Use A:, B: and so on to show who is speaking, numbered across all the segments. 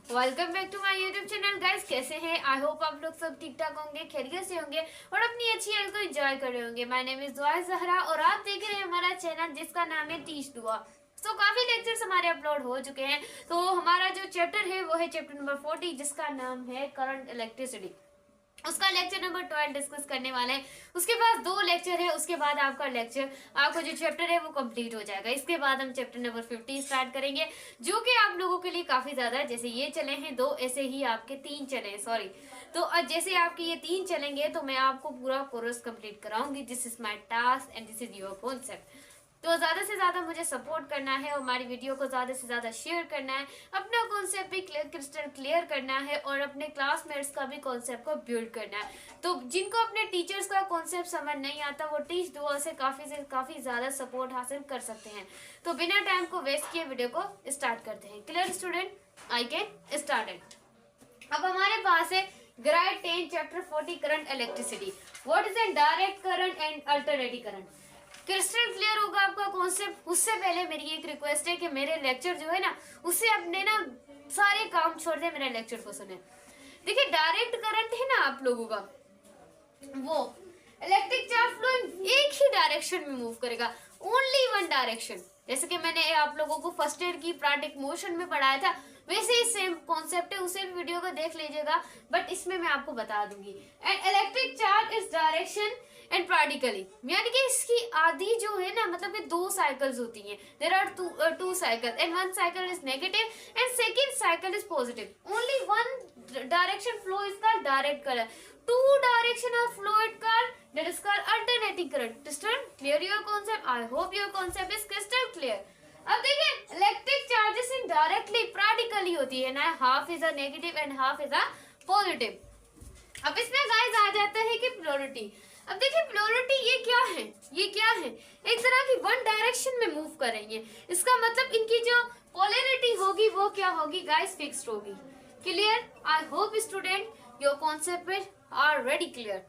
A: Welcome back to my YouTube channel guys. कैसे हैं? आई hope आप लोग सब ठीक ठाक होंगे, खैरियत से होंगे और अपनी अच्छी हेल्थ को एंजॉय कर रहे होंगे। माय नेम इज दुआ जहरा और आप देख रहे हैं हमारा चैनल जिसका नाम है टीच दुआ। तो काफी लेक्चर्स हमारे अपलोड हो चुके हैं। तो हमारा जो चैप्टर है वो है चैप्टर नंबर 40 जिसका नाम है करंट इलेक्ट्रिसिटी। उसका लेक्चर नंबर 12 डिस्कस करने वाले हैं। उसके बाद 2 लेक्चर है, उसके बाद आपका लेक्चर आपका जो चैप्टर है वो कंप्लीट हो जाएगा। इसके बाद हम चैप्टर नंबर 50 स्टार्ट करेंगे जो कि आप लोगों के लिए काफी ज्यादा है। जैसे ये चले हैं 2, ऐसे ही आपके 3 चले हैं, सॉरी। तो जैसे आपके ये 3 चलेंगे तो मैं आपको पूरा कोर्स कंप्लीट कराऊंगी। This is my task and this is your concept. तो ज्यादा से ज्यादा मुझे सपोर्ट करना है और हमारी वीडियो को ज्यादा से ज्यादा शेयर करना है, अपना कॉन्सेप्ट भी क्रिस्टल क्लियर करना है और अपने क्लासमेट्स का भी कॉन्सेप्ट को बिल्ड करना है। तो जिनको अपने टीचर्स का कॉन्सेप्ट समझ नहीं आता वो टीच दुआ से काफी ज्यादा सपोर्ट हासिल कर सकते हैं। तो बिना टाइम को वेस्ट किए वीडियो को स्टार्ट करते हैं। Clear student, I can start it. अब हमारे पास है grade 10 chapter 40 current electricity. What is a direct current and alternative current. Crystal clear होगा आपका कॉन्सेप्ट। उससे पहले मेरी एक रिक्वेस्ट है कि मेरे लेक्चर जो है ना उससे अपने ना सारे काम छोड़ दे, मेरे लेक्चर को सुने। देखिए डायरेक्ट करंट है ना आप लोगों का, वो इलेक्ट्रिक चार्ज फ्लो एक ही डायरेक्शन में मूव करेगा, ओनली वन डायरेक्शन। जैसे कि मैंने आप लोगों को फर्स्ट ईयर की प्राटिक मोशन में पढ़ाया था वैसे ही सेम कॉन्सेप्ट है, उसे भी वीडियो को देख लीजिएगा, बट इसमें मैं आपको बता दूंगी। And electric charge is direction and particle, यानी कि इसकी आधी जो है ना, मतलब कि 2 साइकिल्स होती हैं। There are two cycle and one cycle is negative and second cycle is positive. Only one direction flow is called direct current. 2 direction of flow is called that is called alternating current. Crystal clear your concept? I hope your concept is crystal clear. अब देखिए electric charges in directly practically होती है ना, half is a negative and half is a positive. अब इसमें guys आ जाता है कि पोलैरिटी। अब देखिए पोलैरिटी ये क्या है, ये क्या है, एक तरह की वन डायरेक्शन में मूव करेंगे। इसका मतलब इनकी जो पोलैरिटी होगी वो क्या होगी गाइस, फिक्स्ड होगी। Clear? I hope student your concept are ready clear.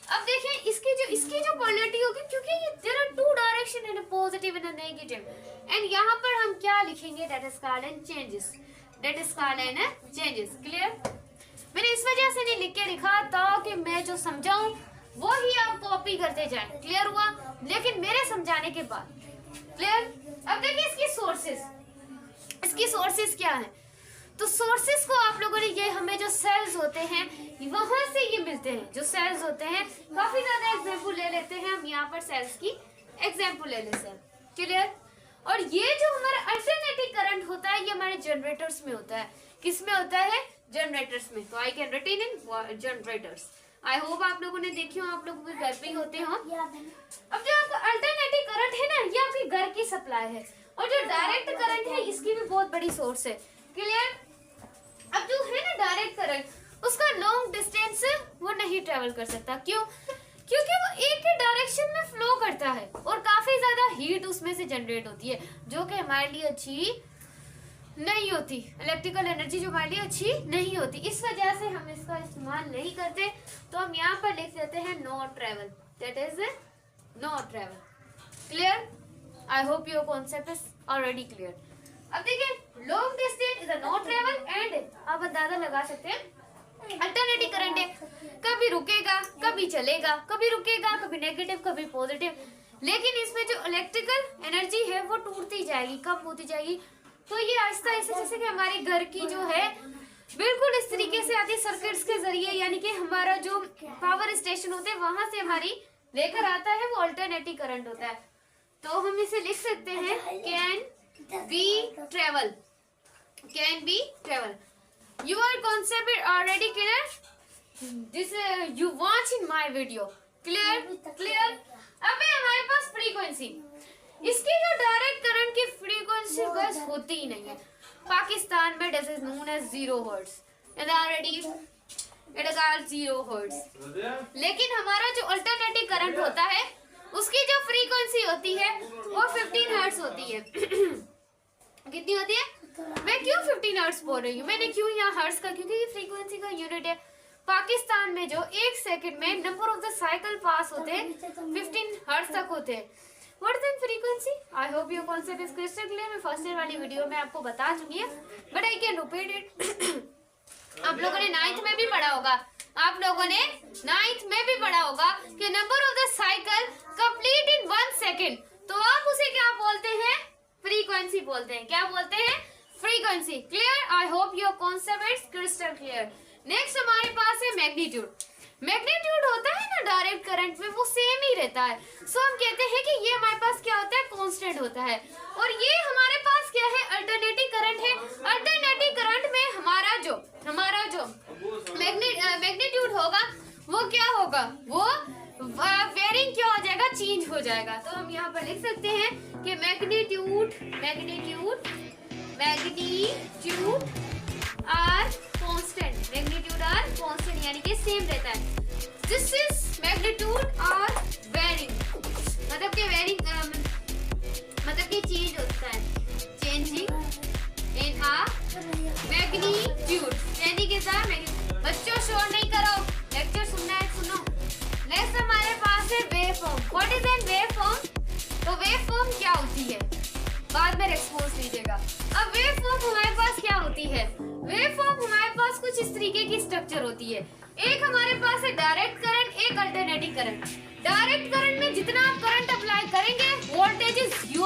A: अब देखिए इसकी जो पोलैरिटी होगी, क्योंकि ये there are 2 direction in positive and negative, and यहाँ पर हम क्या लिखेंगे, that is called an changes, that is called an changes. Clear? मैंने इस वजह से नहीं लिख के लिखा ताकि मैं जो समझाऊं वो ही आप कॉपी करते जाएं। क्लियर हुआ? लेकिन मेरे समझाने के बाद क्लियर। अब देखिए इसकी सोर्सेस क्या है। तो सोर्सेस को आप लोगों ने, ये हमें जो सेल्स होते हैं वहां से ये मिलते हैं, जो सेल्स होते हैं। काफी ज्यादा एग्जाम्पल ले लेते हैं हम यहाँ पर, सेल्स की एग्जाम्पल ले लेते हैं। क्लियर? और ये जो हमारा अल्टरनेटिव करंट होता है ये हमारे जनरेटर्स में होता है। किस में होता है? जनरेटर्स में। तो I can retain in generators. I hope आप लोगों ने देखी हो, आप लोग घर पे ही होते हो। अब जो आपका अल्टरनेटिव करंट है ना, ये आपके घर की सप्लाई है, और जो डायरेक्ट करंट है इसकी भी बहुत बड़ी सोर्स है। क्लियर? अब जो है ना डायरेक्ट करंट, उसका लॉन्ग डिस्टेंस वो नहीं ट्रेवल कर सकता। क्यों? क्योंकि वो एक ही डायरेक्शन में फ्लो करता है और काफी ज्यादा हीट उसमें से जनरेट होती है, जो कि हमारे लिए अच्छी नहीं होती। इलेक्ट्रिकल एनर्जी जो हमारे लिए अच्छी नहीं होती, इस वजह से हम इसका इस्तेमाल नहीं करते। तो हम यहाँ पर लिख देते हैं no travel, that is no travel. Clear? I hope your concept is already clear. अब देखिए long distance is a no travel and आप अंदाजा लगा सकते हैं अल्टरनेटिव करंट है, कभी रुकेगा कभी चलेगा, कभी रुकेगा कभी नेगेटिव कभी पॉजिटिव, लेकिन इसमें जो इलेक्ट्रिकल एनर्जी है वो टूटती जाएगी, कम होती जाएगी। तो ये आहिस्ता आहिस्ता जैसे कि हमारे घर की जो है बिल्कुल इस तरीके से आती सर्किट्स के जरिए, यानी कि हमारा जो पावर स्टेशन होते हैं वहां से हमारी लेकर आता है, वो अल्टरनेटिव करंट होता है। तो हम इसे लिख सकते हैं can be travel, can be travel. Your concept is already clear, this you watch in my video. Clear? Clear? अब है हमारे पास फ्रीक्वेंसी। इसकी जो डायरेक्ट करंट की फ्रीक्वेंसी बस होती ही नहीं है। पाकिस्तान में this is known as 0 hertz, it already it is called 0 hertz. लेकिन हमारा जो अल्टरनेटिव करंट होता है उसकी जो फ्रीक्वेंसी होती है वो 15 हर्ट्ज होती है। कितनी होती है? मैं क्यों 15 हर्ट्ज बोल रही हूँ, मैंने क्यों यहाँ हर्ट्ज का, क्योंकि ये फ्रीक्वेंसी का यूनिट है। पाकिस्तान में जो 1 सेकंड में नंबर ऑफ द साइकिल पास होते हैं 15 हर्ट्ज तक होते हैं। What is frequency? I hope your concept is crystal clear. मैं फर्स्ट ईयर वाली वीडियो में आपको बता चुकी है, but I can repeat it. आप लोगों ने 9th में भी पढ़ा होगा, आप लोगों ने 9th में भी पढ़ा होगा कि number of the cycle complete in 1 second, तो आप उसे क्या बोलते हैं? फ्रीक्वेंसी बोलते हैं। क्या बोलते हैं? Frequency. Clear? I hope your concept is crystal clear. Next हमारे पास है मैग्नीट्यूड। मैग्नीट्यूड होता है ना डायरेक्ट करंट में, वो सेम ही रहता है। सो हम कहते हैं कि ये हमारे पास क्या होता है? कांस्टेंट होता है। और ये हमारे पास क्या है? अल्टरनेटिंग करंट है। अल्टरनेटिंग करंट में हमारा जो मैग्नीट्यूड होगा वो क्या होगा? वो वेरिंग क्या हो जाएगा? चेंज हो जाएगा। तो हम यहाँ पर लिख सकते हैं कि magnitude are constant, magnitude are constant यानी कि सेम रहता है। This is magnitude are varying, मतलब कि वेरिंग मतलब कि चेंज होता है, चेंजिंग इन आ मैग्नीट्यूड यानी कि बच्चों शोर नहीं करो, लेक्चर सुनना है सुनो। नेक्स्ट हमारे पास है waveform. What is an waveform? तो वेवफॉर्म क्या होती है? बाद में रिस्पॉन्स लीजिएगा। अब वेवफॉर्म हमारे पास क्या होती है? वेवफॉर्म हमारे पास कुछ इस तरीके की स्ट्रक्चर होती है। एक हमारे पास है डायरेक्ट करंट, एक अल्टरनेटिंग करंट। डायरेक्ट करंट में जितना आप करंट अप्लाई करेंगे वोल्टेजेस यू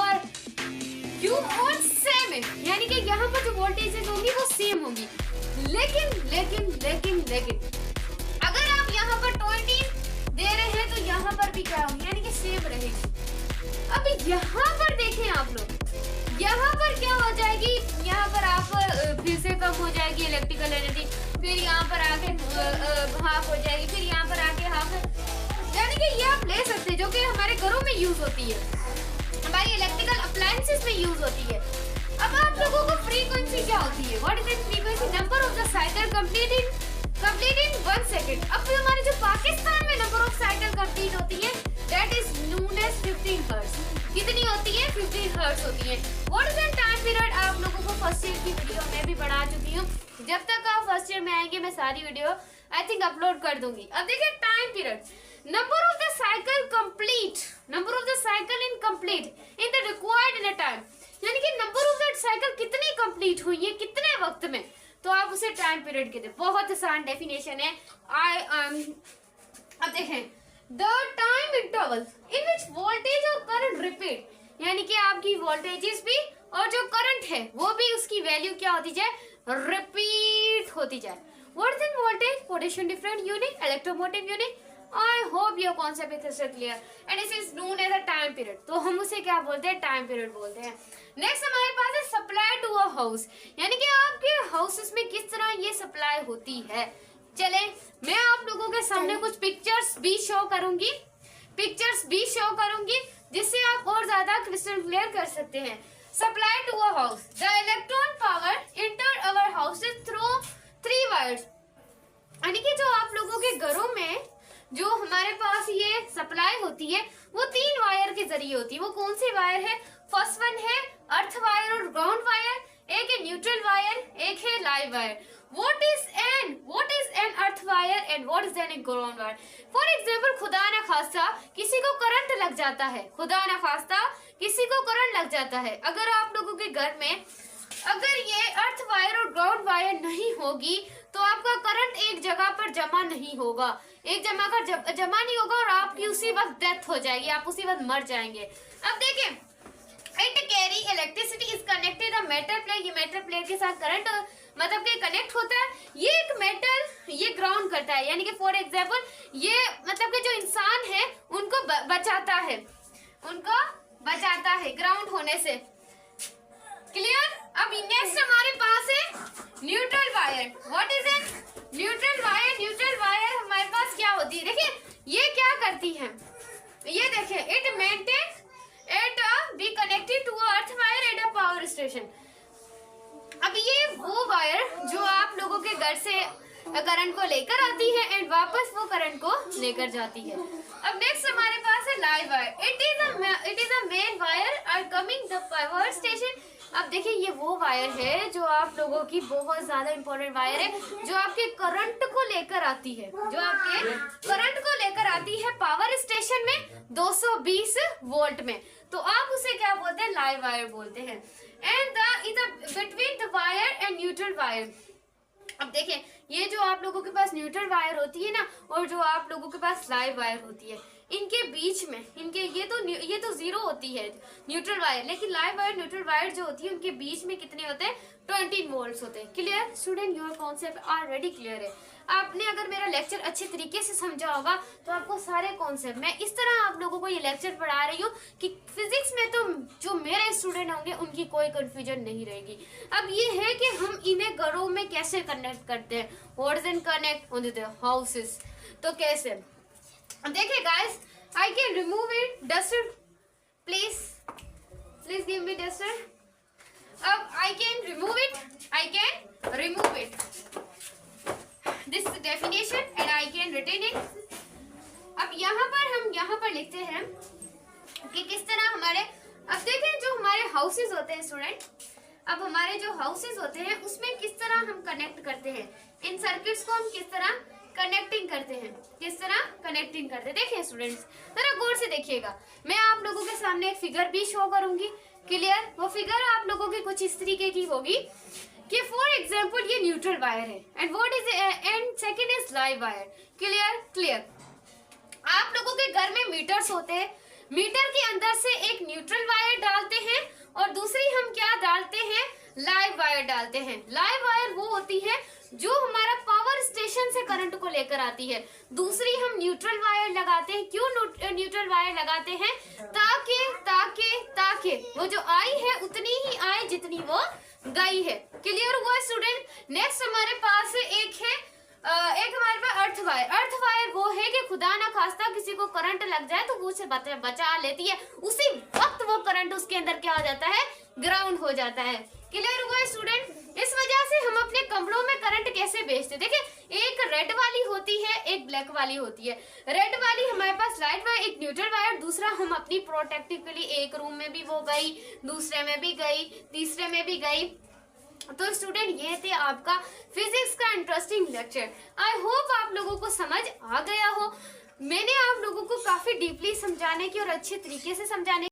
A: और सेम है, यानी कि यहाँ पर जो वोल्टेजेस होंगी वो सेम होंगी। लेकिन अगर आप यहाँ पर 20 दे रहे हैं तो यहाँ पर भी क्या होगी? यानी कि सेम रहेगी। अब यहाँ पर देखें आप लोग, यहाँ पर क्या हो जाएगी? यहाँ पर आप फिर से कम हो जाएगी इलेक्ट्रिकल एनर्जी, फिर यहाँ पर आके हाफ हो जाएगी, फिर यहाँ पर आके हाफ, यानी कि ये आप ले सकते हैं, जो कि हमारे घरों में यूज होती है, हमारी इलेक्ट्रिकल अप्लायंसेस में यूज होती है। अब आप लोगों को फ्रीक्वेंसी क्या होती है? What is the frequency? Number of the cycle complete in 1 second. अब हमारे जो पाकिस्तान में नंबर ऑफ साइकिल कंप्लीट होती है that is known as 15 hertz. कितनी होती है? 15 हर्ट्ज होती है। What is the time period? आप लोगों को फर्स्ट ईयर की वीडियो में भी पढ़ा चुकी हूँ। जब तक आप फर्स्ट ईयर में आएंगे मैं सारी वीडियो आई थिंक अपलोड कर दूंगी। अब देखिए time period, number of the cycle complete, number of the cycle in complete in the required in a time, यानी कि नंबर ऑफ द साइकिल कितनी कंप्लीट हुई है कितने वक्त में, तो आप उसे टाइम पीरियड कहते हैं। बहुत आसान डेफिनेशन है। अब देखें, the time interval in which voltage और करंट रिपीट, यानी कि आपकी वोल्टेजेस भी और जो करंट है वो भी उसकी वैल्यू क्या होती जाए? रिपीट होती जाए। What is voltage? Potential different unit, electromotive unit. I hope your concept is clear and this is known as a time period. तो हम उसे क्या बोलते हैं? टाइम पीरियड बोलते हैं। नेक्स्ट हमारे पास है सप्लाई टू अ हाउस, यानी कि आपके हाउसेस में किस तरह ये सप्लाई होती है। चले मैं आप लोगों के सामने कुछ पिक्चर्स भी शो करूंगी, जिससे आप और ज्यादा क्रिस्टल क्लियर कर सकते हैं। Supply to a house, the electron power inter our houses through 3 wires, यानी कि जो आप लोगों के घरों में जो हमारे पास ये सप्लाई होती है वो 3 वायर के जरिए होती है। वो कौन सी वायर है? फर्स्ट वन है अर्थ वायर और ग्राउंड वायर, एक है न्यूट्रल वायर, एक है live wire. What is an earth wire and what is an ground wire? For example, खुदा ना खास्ता किसी को करंट लग जाता है, अगर आप लोगों के घर में अगर ये अर्थ वायर और ग्राउंड वायर नहीं होगी तो आपका करंट एक जगह पर जमा नहीं होगा, जमा नहीं होगा और आपकी उसी वक्त डेथ हो जाएगी, आप उसी वक्त मर जाएंगे। अब देखिए, it carry electricity is connected a metal plate, ये मेटल प्लेट के साथ करंट मतलब कि कनेक्ट होता है। ये एक मेटल ये ग्राउंड करता है, यानी कि फॉर एग्जांपल ये मतलब कि जो इंसान है उनको बचाता है ग्राउंड होने से। क्लियर? अब नेक्स्ट हमारे पास है neutral wire. What is an neutral wire? Neutral wire हमारे पास क्या होती है? देखिए ये क्या करती है, ये देखिए, it maintain at be connected to earth wire at a power station. अब ये वो वायर जो आप लोगों के घर से करंट को लेकर आती है एंड वापस वो करंट को लेकर जाती है। अब नेक्स्ट हमारे पास है live wire. It is a main wire are coming the power station. अब देखिए ये वो वायर है जो आप लोगों की बहुत ज्यादा इंपॉर्टेंट वायर है, जो आपके करंट को लेकर आती है, पावर स्टेशन में 220 वोल्ट में। तो आप उसे क्या बोलते हैं? लाइव वायर बोलते हैं। And the between the wire and neutral wire, अब देखें, ये जो आप लोगों के पास न्यूट्रल वायर होती है ना, और जो आप लोगों के पास लाइव वायर होती है, इनके बीच में इनके ये तो जीरो होती है न्यूट्रल वायर, लेकिन लाइव वायर न्यूट्रल वायर जो होती है उनके बीच में कितने होते हैं, 20 वोल्ट्स होते हैं। Clear student, your concept already clear है। आपने अगर मेरा लेक्चर अच्छे तरीके से समझा होगा तो आपको सारे कॉन्सेप्ट, मैं इस तरह आप लोगों को ये लेक्चर पढ़ा रही हूँ कि फिजिक्स में तो जो मेरे स्टूडेंट होंगे उनकी कोई कंफ्यूजन नहीं रहेगी। अब ये है कि हम इन्हें घरों में कैसे कनेक्ट करते हैं, what is connect on the houses, तो कैसे देखिए guys, I can remove it, duster please give me duster. अब I can remove it, this is the definition and I can retain it। अब हम यहाँ पर लिखते हैं कि किस तरह हमारे, अब देखें जो हमारे हाउसेस होते हैं स्टूडेंट, अब हमारे जो हाउसेस होते हैं उसमें किस तरह हम कनेक्ट करते हैं, इन सर्किट्स को हम किस तरह कनेक्टिंग करते हैं, देखिए स्टूडेंट्स जरा गौर से देखिएगा। मैं आप लोगों के सामने एक फिगर भी शो करूंगी। क्लियर, वो फिगर आप लोगों की कुछ इस तरीके की होगी कि फॉर एग्जाम्पल ये न्यूट्रल वायर है and what is and second is live wire. Clear, आप लोगों के घर में मीटर्स होते हैं, मीटर के अंदर से एक न्यूट्रल वायर डालते हैं और दूसरी हम क्या डालते हैं, लाइव वायर डालते हैं। लाइव वायर वो होती है जो हमारा पावर स्टेशन से करंट को लेकर आती है, दूसरी हम न्यूट्रल वायर लगाते हैं। क्यों न्यूट्रल वायर लगाते हैं, ताकि वो जो आई है उतनी ही आए जितनी वो गई है। क्लियर हुआ स्टूडेंट। नेक्स्ट हमारे पास एक हमारे पास अर्थ वायर वो है कि खुदा ना खास्ता किसी को करंट लग जाए तो वो उसे बचा लेती है, उसी वक्त वो करंट उसके अंदर क्या हो जाता है, ग्राउंड हो जाता है। क्लियर हुआ स्टूडेंट। इस वजह से हम अपने कमरों में करंट कैसे भेजते, देखिए एक रेड वाली होती है, एक ब्लैक वाली होती है। रेड वाली हमारे पास लाइट वायर, एक न्यूट्रल वायर, दूसरा हम अपनी प्रोटेक्टिव के लिए, एक रूम में भी वो गई, दूसरे में भी गई, तीसरे में भी गई। तो स्टूडेंट ये थे आपका फिजिक्स का इंटरेस्टिंग लेक्चर। आई होप आप लोगों को समझ आ गया हो। मैंने आप लोगों को काफी डीपली समझाने की और अच्छे तरीके से समझाने